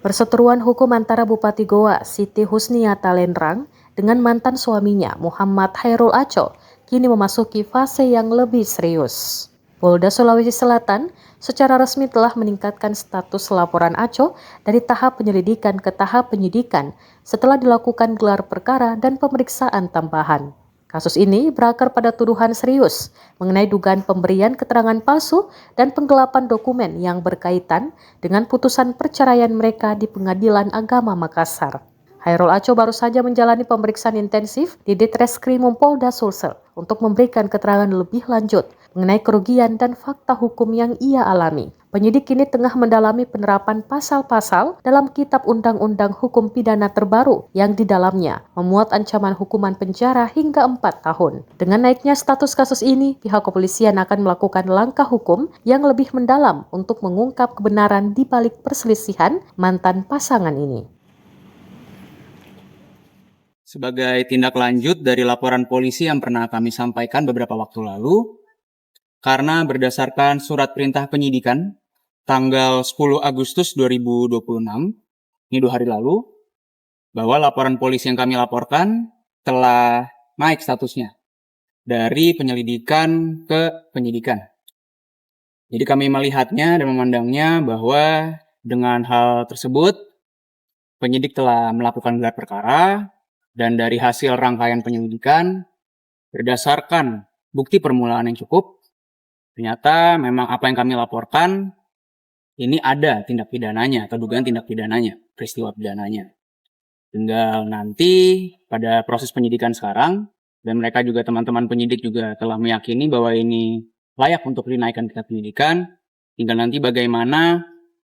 Perseteruan hukum antara Bupati Goa, Siti Husniata Lenrang, dengan mantan suaminya, Muhammad Hairul Aco, kini memasuki fase yang lebih serius. Polda Sulawesi Selatan secara resmi telah meningkatkan status laporan Aco dari tahap penyelidikan ke tahap penyidikan setelah dilakukan gelar perkara dan pemeriksaan tambahan. Kasus ini berakar pada tuduhan serius mengenai dugaan pemberian keterangan palsu dan penggelapan dokumen yang berkaitan dengan putusan perceraian mereka di Pengadilan Agama Makassar. Hairul Aco baru saja menjalani pemeriksaan intensif di Ditreskrimum Polda Sulsel untuk memberikan keterangan lebih lanjut mengenai kerugian dan fakta hukum yang ia alami. Penyidik kini tengah mendalami penerapan pasal-pasal dalam Kitab Undang-Undang Hukum Pidana terbaru yang di dalamnya memuat ancaman hukuman penjara hingga 4 tahun. Dengan naiknya status kasus ini, pihak kepolisian akan melakukan langkah hukum yang lebih mendalam untuk mengungkap kebenaran di balik perselisihan mantan pasangan ini. Sebagai tindak lanjut dari laporan polisi yang pernah kami sampaikan beberapa waktu lalu, karena berdasarkan surat perintah penyidikan tanggal 10 Agustus 2026, ini 2 hari lalu, bahwa laporan polisi yang kami laporkan telah naik statusnya dari penyelidikan ke penyidikan. Jadi kami melihatnya dan memandangnya bahwa dengan hal tersebut, penyidik telah melakukan gelar perkara dan dari hasil rangkaian penyelidikan, berdasarkan bukti permulaan yang cukup, ternyata memang apa yang kami laporkan ini ada tindak pidananya atau dugaan tindak pidananya, peristiwa pidananya. Tinggal nanti pada proses penyidikan sekarang, dan mereka juga teman-teman penyidik juga telah meyakini bahwa ini layak untuk dinaikkan tingkat penyidikan, tinggal nanti bagaimana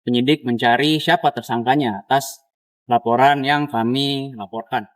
penyidik mencari siapa tersangkanya atas laporan yang kami laporkan.